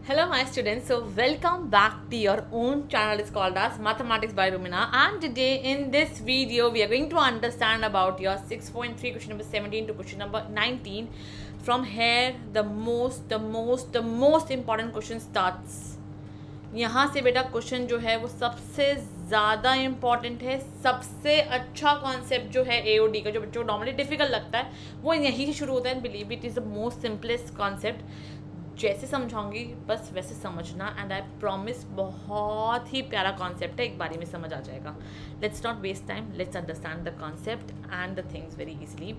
Hello, my students. So, welcome back to your own channel. It's called as Mathematics by Rumina. And today, in this video, we are going to understand about your 6.3 question number 17 to question number 19. From here, the most important question starts. यहाँ से बेटा question जो है वो सबसे ज़्यादा important है. सबसे अच्छा कॉन्सेप्ट जो है AOD का, जो बच्चों को नॉर्मली डिफिकल्ट लगता है, वो यहीं से शुरू होता है. Believe it is the most simplest concept. जैसे समझाऊंगी बस वैसे समझना, एंड आई प्रॉमिस बहुत ही प्यारा कॉन्सेप्ट है, एक बारी में समझ आ जाएगा. Let's not waste time, let's understand the concept and the things very easily.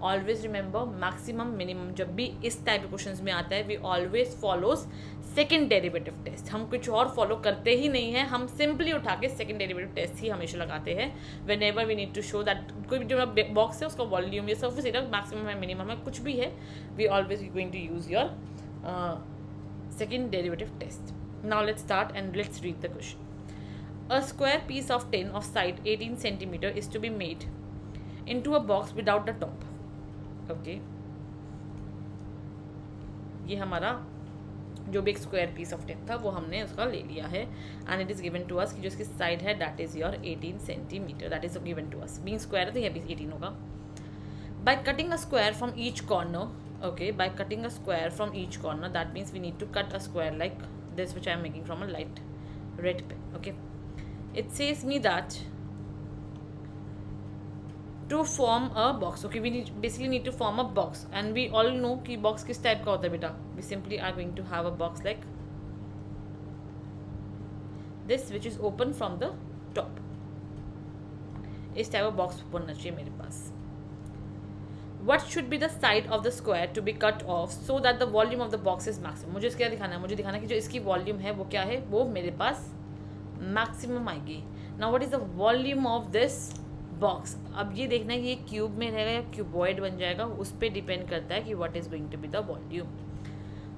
Always remember, maximum minimum जब भी इस टाइप के क्वेश्चंस में आता है, we always follows second derivative test. हम कुछ और फॉलो करते ही नहीं है, हम सिंपली उठा के सेकेंड डेरिवेटिव टेस्ट ही हमेशा लगाते हैं. Whenever we need to show that कोई भी जो बॉक्स है उसका वॉल्यूम या सर्फेस एरिया मैक्सिमम है, मिनिमम है, कुछ भी है, we always going to use your second derivative test. Now let's start and let's read the question. A square piece of tin of side 18 centimeter is to be made into a box without the top. Okay. ये हमारा जो भी एक square piece of tin था वो हमने उसका ले लिया है, and it is given to us कि जो इसकी साइड है that is your 18 centimetre. That is given to us. Being square है तो ये भी 18 होगा. By cutting a square from each corner. Okay, by cutting a square from each corner, that means we need to cut a square like this, which I am making from a light red pen. Okay, it says me that to form a box. Okay, we basically need to form a box, and we all know कि box किस type का होता है बेटा. We simply are going to have a box like this, which is open from the top. इस type of box बनना चाहिए मेरे पास. What should be the side of the square to be cut off so that the volume of the box is maximum? मुझे इसका दिखाना है, मुझे दिखाना है कि जो इसकी वॉल्यूम है वो क्या है, वो मेरे पास मैक्सिमम आएगी. Now what is the volume of this box. अब ये देखना है कि ये क्यूब में रहेगा या क्यूबॉइड बन जाएगा, उस पर डिपेंड करता है कि what is going to be the volume.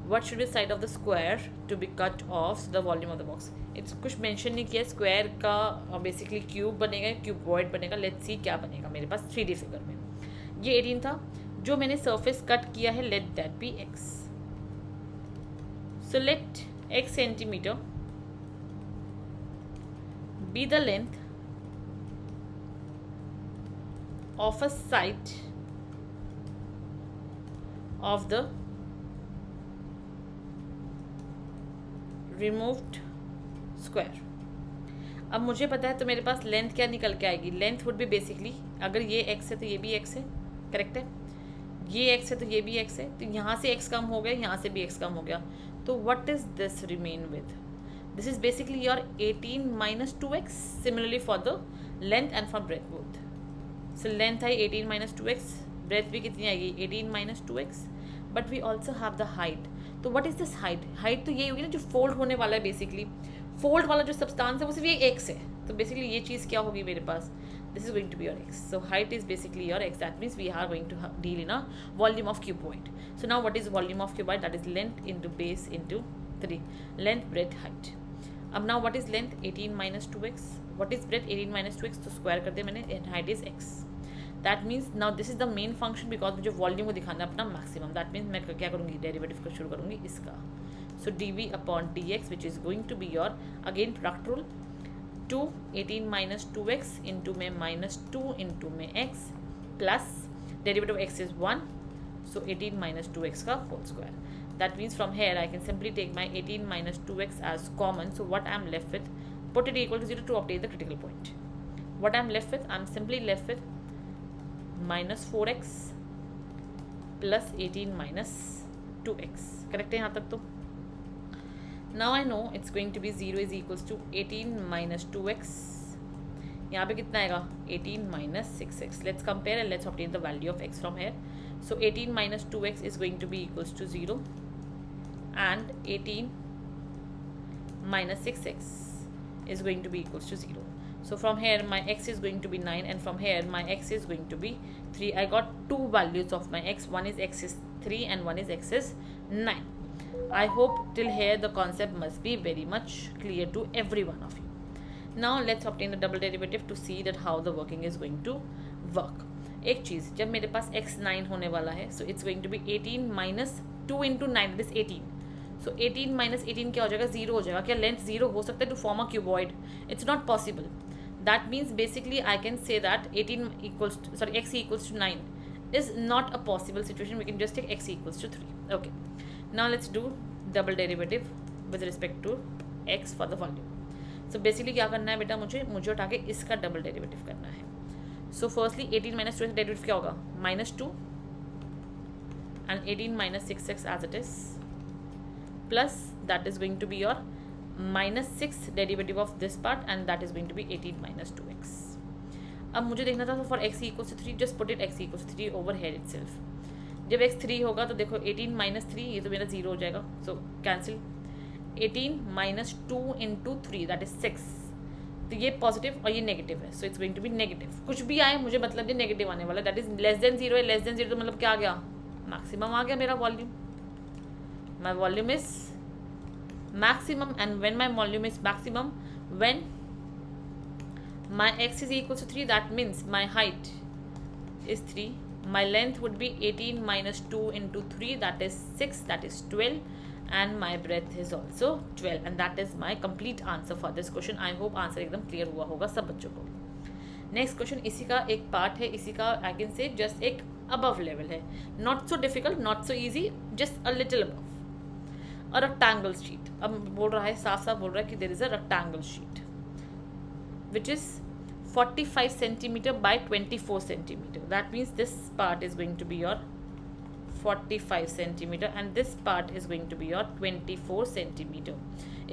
What should be side of the square to be cut off the volume of the box. It's कुछ मेंशन नहीं किया. स्क्वायर का बेसिकली क्यूब बनेगा, क्यूबॉइड बनेगा. लेट्स सी क्या बनेगा मेरे पास 3D figure में. ये 18 था, जो मैंने सरफेस कट किया है let that be x. So let x centimetre be the length of a side of the removed square. अब मुझे पता है तो मेरे पास लेंथ क्या निकल के आएगी. लेंथ वुड बी बेसिकली, अगर ये x है तो ये भी x है, करेक्ट है. ये x है तो ये भी x है, तो यहाँ से x कम हो गया, यहाँ से भी x कम हो गया. तो what is this remain with. This is basically your 18 minus 2x. Similarly for the length and for breadth both. So length I 18 minus 2x, breadth भी कितनी आएगी 18 minus 2x. But we also have the height. तो what is this height. Height तो ये होगी ना जो fold होने वाला है. बेसिकली फोल्ड वाला जो सब्सटेंस है वो सिर्फ ये x है, तो बेसिकली ये चीज़ क्या होगी मेरे पास. This is going to be your x. So height is basically your x. That means we are going to deal in a volume of cuboid. So now what is volume of cuboid? That is length into base into 3. Length, breadth, height. अब now what is length? 18 minus 2x. What is breadth? 18 minus 2x. तो square कर दिया मैंने, and height is x. That means now this is the main function because मुझे volume को दिखाना है अपना maximum. That means मैं क्या करूँगी, डेरिवेटिव को शुरू करूँगी इसका. So dv upon dx, which is going to be your again product rule. 2 18 minus 2x into में minus 2 into में x plus derivative of x is 1, so 18 minus 2x का whole square. That means from here I can simply take my 18 minus 2x as common. So what I am left with, put it equal to 0 to obtain the critical point. What I am left with, I am simply left with minus 4x plus 18 minus 2x. Correct है यहाँ तक. तो now I know it's going to be 0 is equals to 18 minus 2x. यहाँ पे कितना आएगा 18 minus 6x. Let's compare and let's obtain the value of x from here. So 18 minus 2x is going to be equals to 0 and 18 minus 6x is going to be equals to 0. So from here my x is going to be 9 and from here my x is going to be 3. I got two values of my x. One is x is 3 and one is x is 9. I hope till here the concept must be very much clear to every one of you. Now let's obtain the double derivative to see that how the working is going to work. एक चीज़, जब मेरे पास x 9 होने वाला है, so it's going to be 18 minus 2 into 9, that is 18. So 18 minus 18 क्या हो जाएगा, 0 हो जाएगा. क्या लेंथ 0 हो सकता है to form a cuboid? It's not possible. That means basically I can say that 18 equals sorry x equals to 9 is not a possible situation. We can just take x equals to 3. Okay, now let's do double derivative with respect to x for the volume. So basically क्या करना है बेटा, मुझे उठा के इसका double derivative करना है. So firstly 18 minus 2 डेरिवेटिव क्या होगा, -2 and 18 minus 6x as it is, plus that is going to be your -6 derivative of this part and that is going to be 18 minus 2x. अब मुझे देखना था for x equals to 3, just put it x equals to 3 over here itself. जब x 3 होगा तो देखो 18 minus 3 ये तो मेरा 0 हो जाएगा, so cancel. 18 minus 2 into 3 that is 6. तो ये पॉजिटिव और ये नेगेटिव है, so it's going to be negative. कुछ भी आए मुझे मतलब ये नेगेटिव आने वाला, दैट इज लेस देन 0 है. लेस देन 0 तो मतलब क्या आ गया, मैक्सिमम आ गया मेरा volume. My volume is maximum, and when my volume is maximum, when my x is equal to 3, that means my height is 3, my length would be 18 minus 2 into 3, that is 6, that is 12, and my breadth is also 12, and that is my complete answer for this question. I hope answer एकदम clear हुआ होगा सब बच्चों को. Next question इसी का एक part है, इसी का आई कैन से जस्ट एक अबव लेवल है, not so difficult, not so easy, just a little above. और रेक्टेंगल शीट, अब बोल रहा है साफ साफ बोल रहा है कि there is a rectangle sheet which is 45 centimetre by 24 centimetre. That means this part is going to be your 45 centimetre and this part is going to be your 24 centimetre.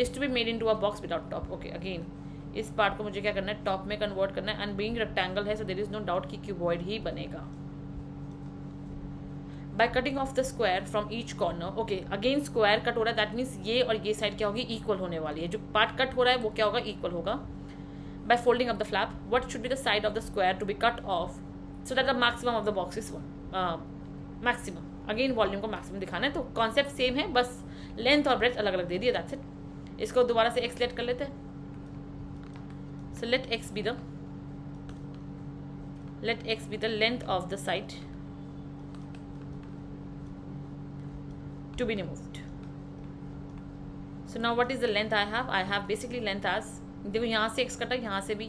Is to be made into a box without top. Okay, again इस part को मुझे क्या करना है, top में convert करना है. And being rectangle है, so there is no doubt कि क्यूबॉइड ही बनेगा. By cutting off the square from each corner, okay, again square cut हो रहा है, that means ये और ये साइड क्या होगी, इक्वल होने वाली है. जो पार्ट कट हो रहा है वो क्या होगा, इक्वल होगा. By folding up the flap, what should be the side of the square to be cut off so that the maximum of the box is maximum. Again volume को maximum दिखाना है, तो कॉन्सेप्ट सेम है, बस length और breath अलग अलग दे दिया, दैट्स इट. इसको दोबारा से x लेट कर लेते हैं. So let x be the length of the side to be removed. So now what is the length I have? I have basically length as, देखो यहाँ से x कटा, यहाँ से भी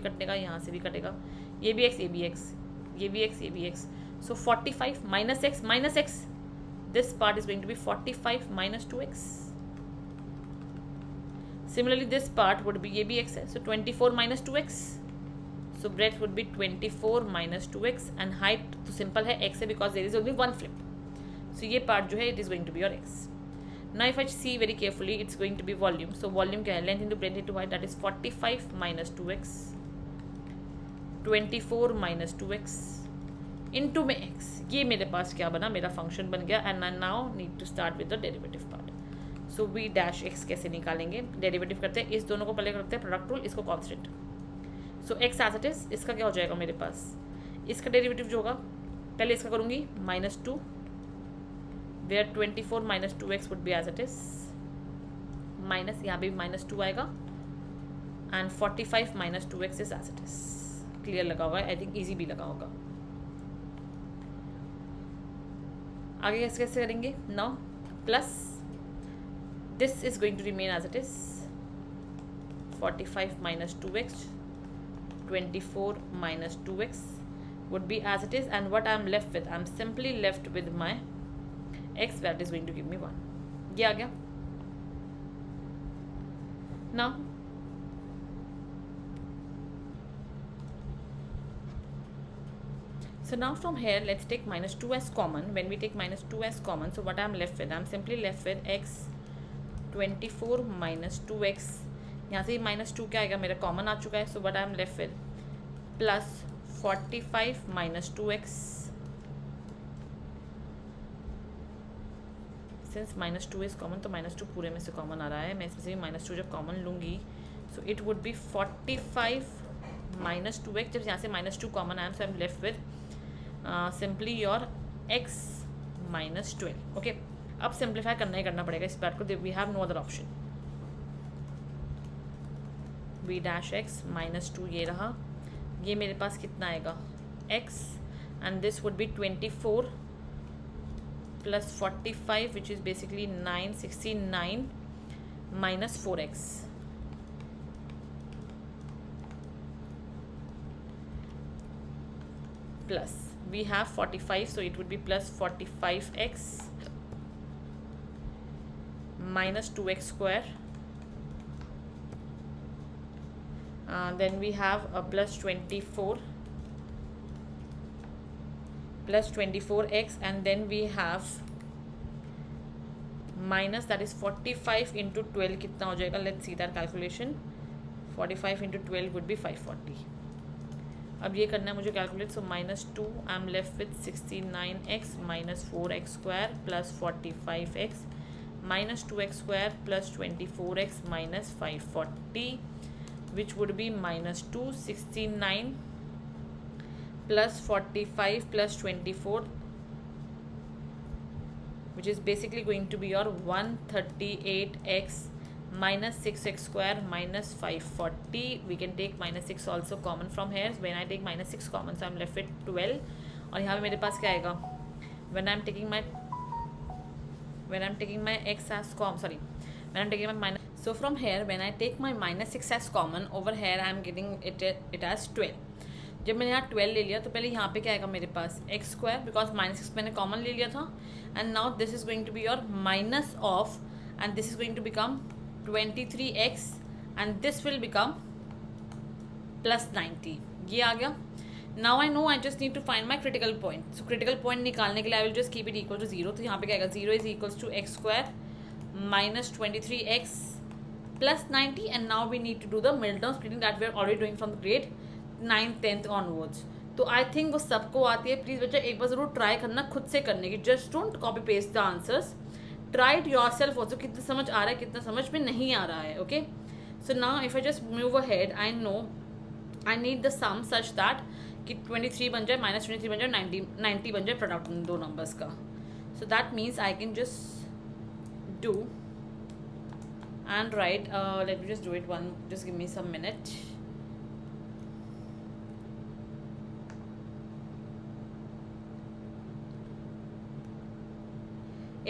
कटेगा, यहाँ से भी कटेगा, ये भी x, ये भी x, ये भी x, ये भी x. So 45 minus x, this part is going to be 45 minus 2x. Similarly this part would be, ये भी x है, so 24 minus 2x. So breadth would be 24 minus 2x and height तो simple है, x है because there is only one flip. So ये part जो है it is going to be your x. Now if I see very carefully, it's going to be volume. So volume क्या है, length into breadth into height, that is 45 minus 2x, 24 minus 2x into में x. ये मेरे पास क्या बना, मेरा function बन गया. and I now need to start with the derivative part. So v dash x कैसे निकालेंगे, डेरिवेटिव करते हैं. इस दोनों को पहले करते हैं प्रोडक्ट रूल, इसको constant. So x as it is, इसका क्या हो जाएगा मेरे पास, इसका डेरिवेटिव जो होगा, पहले इसका करूँगी -2, where 24 minus 2x would be as it is, minus यहाँ भी -2 आएगा, and 45 minus 2x is as it is. Clear लगा होगा, आई थिंक ईजी भी लगा होगा. आगे कैसे करेंगे, now plus this is going to remain as it is, 45 minus 2x, 24 minus 2x would be as it is, and what I am left with, I am simply left with my x, that is going to give me 1. ये आ गया. Now so now from here let's take -2 as common. When we take -2 as common, so what I am left with, I am simply left with x 24 minus 2x. यहाँ से -2 क्या आएगा, मेरा common आ चुका है. so what I am left with plus 45 minus 2x. Since -2 is common, तो -2 पूरे में से कॉमन आ रहा है. मैं इसमें से भी -2 जब कॉमन लूँगी, so it would be 45 minus 2x. जब यहाँ से -2 कॉमन आया, so I am left with simply your x minus 12. Okay, अब सिंप्लीफाई करना ही करना पड़ेगा इस पार्ट को, we have no other option. v dash x -2 ये रहा, ये मेरे पास कितना आएगा x, and this would be 24 plus 45, which is basically 969 minus 4x. Plus, we have 45, so it would be plus 45x minus 2x square. Then we have a plus 24x, and then we have minus, that is 45 into 12 कितना हो जाएगा, let's see that calculation. 45 into 12 would be 540. अब ये करना है मुझे calculate, so minus 2, I am left with 69x minus 4x square plus 45x minus 2x square plus 24x minus 540, which would be minus 269 plus 45 plus 24, which is basically going to be your 138x minus 6x square minus 540. We can take minus 6 also common from here. When I take minus 6 common, so I'm left with 12. और यहाँ पे मेरे पास क्या आएगा, when I'm taking my x as common, when I'm taking my minus, so from here when I take my minus 6 as common, over here I'm getting it as 12. जब मैंने यहाँ 12 ले लिया तो पहले यहाँ पे क्या आएगा मेरे पास x स्क्वायर, बिकॉज माइनस 6 मैंने कॉमन ले लिया था, and now this is going to be your minus of, and this is going to become 23x, and this will become plus 90. ये आ गया. Now I know I just need to find my critical point. So critical point निकालने के लिए I will just keep it equal to 0. तो यहाँ पे क्या आएगा, 0 is equals to x square minus 23x plus 90, and now we need to do the mid term splitting that we are already doing from the grade 9th 10th onwards. तो I think वो सबको आती है. Please बच्चा एक बार ज़रूर try करना खुद से करने की. Just don't copy paste the answers, try it your self also. कितना समझ आ रहा है, कितना समझ में नहीं आ रहा है. Okay, so now if I just move ahead, I know I need the sum such that कि 23 बन जाए, माइनस 23 बन जाए, 90 बन जाए प्रोडक्ट उन दो नंबर्स का. So that means I can just do and write, let me just do it one, just give me some minute.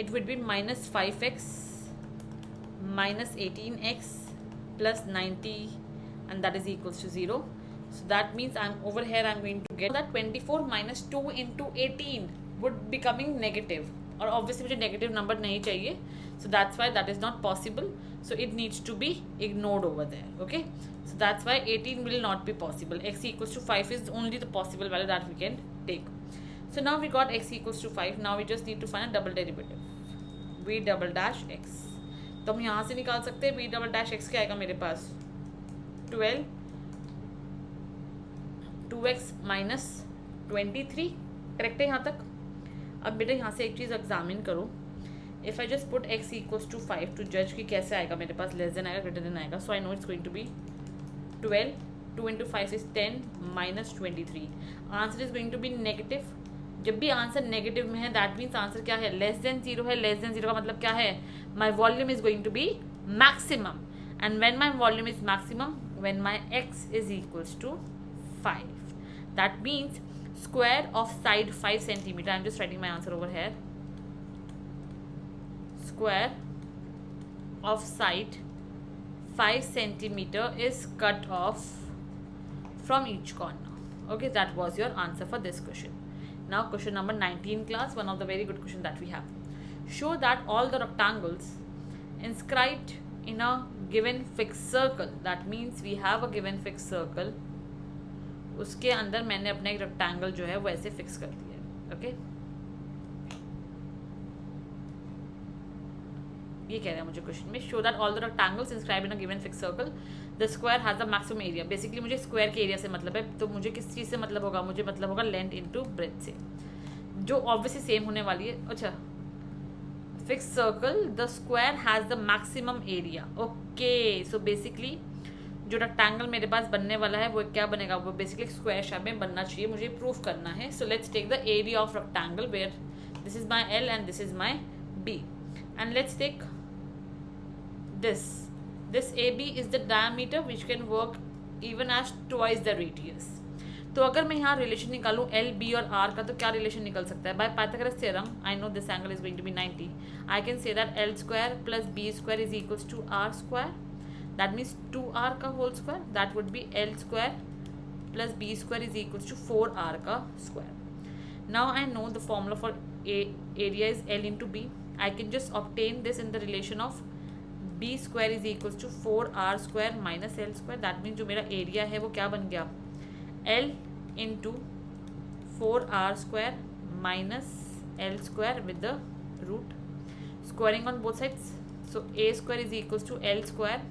It would be minus 5x minus 18x plus 90, and that is equals to 0. So that means I'm over here, I'm going to get that 24 minus 2 into 18 would becoming negative, और obviously मुझे negative number नहीं चाहिए, so that's why that is not possible. So it needs to be ignored over there. Okay, so that's why 18 will not be possible. X equals to 5 is only the possible value that we can take. So now we got x equals to 5. Now we just need to find a double derivative. v double dash x. तो हम यहाँ से निकाल सकते हैं v double dash x. क्या आएगा मेरे पास, 12 2x minus 23. करेक्ट है यहाँ तक. अब बेटा यहाँ से एक चीज़ एग्जामिन करो. If I just put x equals to 5 to जज कि कैसे आएगा मेरे पास, लेस देन आएगा ग्रेटर देन आएगा. So I know it's going to be 12, 2 into 5 is 10 minus 23. Answer is going to be negative. जब भी आंसर नेगेटिव में है दैट मीन्स आंसर क्या है, लेस देन 0 है. लेस देन 0 का मतलब क्या है, my volume is going to be maximum, and when my volume is maximum, when my x is equals to 5, that means square of side 5 centimeter. I'm just writing my answer over here. Square of side 5 centimeter is cut off from each corner. Okay, that was your answer for this question. Now question number 19 class, one of the very good question that we have. Show that all the rectangles inscribed in a given fixed circle, that means we have a given fixed circle, उसके अंदर मैंने अपना एक rectangle जो है वो ऐसे fix कर दिया है. ओके, ये कह रहा है मुझे क्वेश्चन में, show that all the rectangles inscribe in a given fix circle the square has the maximum area. Basically मुझे स्क्वायर के एरिया से मतलब है, तो मुझे किस चीज़ से मतलब होगा, मुझे मतलब होगा लेंथ इनटू ब्रेथ से, जो ऑब्वियसली सेम होने वाली है. अच्छा, fix circle the square has the maximum area. Okay, so basically जो रेक्टेंगल मेरे पास बनने वाला है वो क्या बनेगा, वो बेसिकली स्क्वायर शेप में बनना चाहिए. मुझे प्रूफ करना है. So let's take the area of rectangle where this is my L and this is my B, and let's take this AB is the diameter which can work even as twice the radius. तो अगर मैं यहाँ relation निकालूँ L B और are का, तो क्या relation निकल सकता है? By Pythagoras theorem I know this angle is going to be 90. I can say that L square plus B square is equals to R square. That means 2r का whole square, that would be L square plus B square is equals to 4r का square. Now I know the formula for area is L into B. I can just obtain this in the relation of B square is equals to 4r square minus L square. That means जो मेरा area है वो क्या बन गया? L into 4r square minus L square with the root. Squaring on both sides. So A square is equals to L square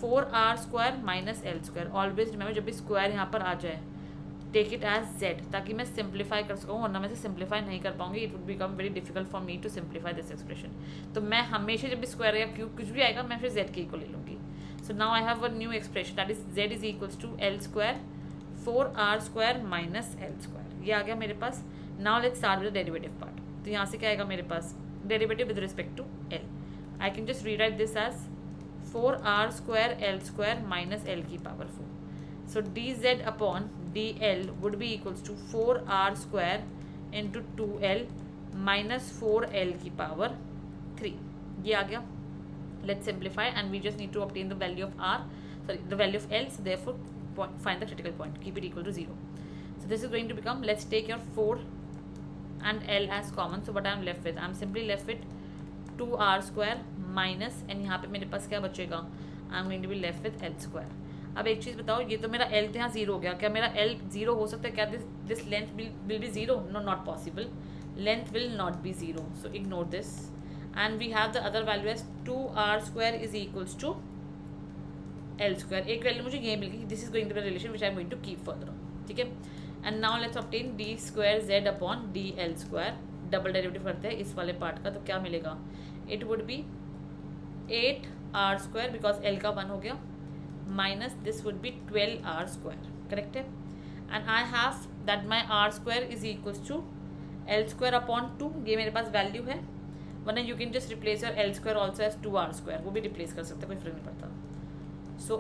4r square minus L square. Always remember जब भी square यहाँ पर आ जाए टेक इट एज जेड, ताकि मैं simplify कर सकूँ, वरना मैं से सिंप्लीफाई नहीं कर पाऊंगी. It would become very difficult for me to simplify this expression. तो मैं हमेशा जब भी स्क्वायर या क्यूब कुछ भी आएगा मैं फिर जेड के को ले लूँगी. So now I have a new expression that is Z is equals to L square 4r square minus L square. ये आ गया मेरे पास. Now let's start with the derivative part. तो यहाँ से क्या आएगा मेरे पास? Derivative with respect to L. I can just rewrite this as 4r square L square minus L की power 4. So dz upon dl would be equals to 4r square into 2l minus 4l की power 3. ये आ गया. Let's simplify and we just need to obtain the value of r, sorry, the value of l. So therefore find the critical point, keep it equal to 0. So this is going to become, let's take your 4 and l as common. So what I am left with? I am simply left with 2r square minus, and यहाँ पे मेरे पास क्या बचेगा? I am going to be left with l square. अब एक चीज़ बताओ, ये तो मेरा L तो यहाँ 0 हो गया. क्या मेरा L 0 हो सकता है? क्या this length will be 0? No, not possible. Length will not be 0. So ignore this and we have the other value as 2r square is equals to L square. एक वैल्यू मुझे ये मिल गई. This is going to be relation which I am going to keep further on. ठीक है. And now let's obtain d square z upon d l square. Double derivative करते हैं इस वाले पार्ट का. तो क्या मिलेगा? It would B 8r square because L का 1 हो गया minus this would be 12r square. correct है. and I have that my r square is equals to l square upon 2. ये मेरे पास वैल्यू है, वरना you can just replace your l square also as 2r square. वो भी replace कर सकते हैं, कोई फर्क नहीं पड़ता. so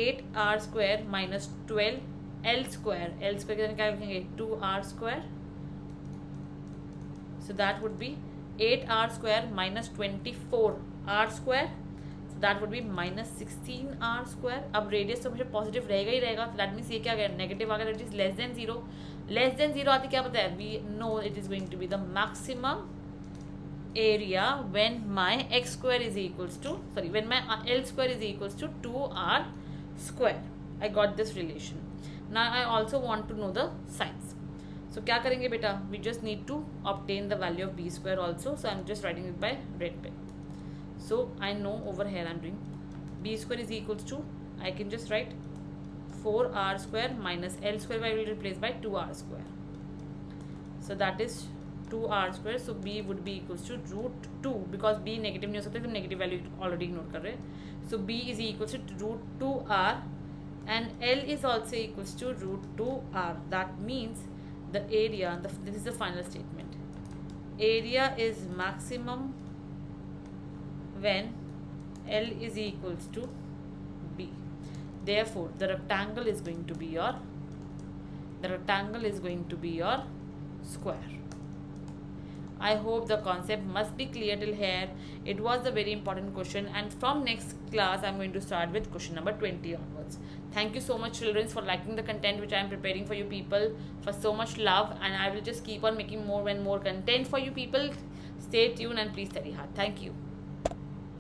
8r square minus 12 l square. l square के क्या लिखेंगे? 2r square. so that would be 8r square minus 24r square. That would B minus 16r square. अब रेडियस तो मुझे पॉजिटिव रहेगा ही रहेगा. दैट मीन्स ये क्या आ गया? नेगेटिव आ गया. That is less than 0. Less than 0 आती क्या पता है? We know it is going to be the maximum area when my x square is equals to, sorry, when my l square is equals to 2r square. I got this relation. Now I also want to know the science. So क्या करेंगे बेटा? We just need to obtain the value of b square also. So I am just writing it by red pen. So I know over here I am doing b square is equals to, I can just write 4r square minus l square I will replace by 2r square. So that is 2r square. So b would be equals to root 2 because b negative नहीं हो सकता, तो negative value already ignore कर रहे हैं. So b is equals to root 2r and l is also equals to root 2r. That means the area, this is the final statement. Area is maximum when L is equals to B. Therefore, the rectangle is going to be your square. I hope the concept must be clear till here. It was a very important question, and from next class I am going to start with question number 20 onwards. Thank you so much children for liking the content which I am preparing for you people, for so much love, and I will just keep on making more and more content for you people. Stay tuned and please study hard. Thank you.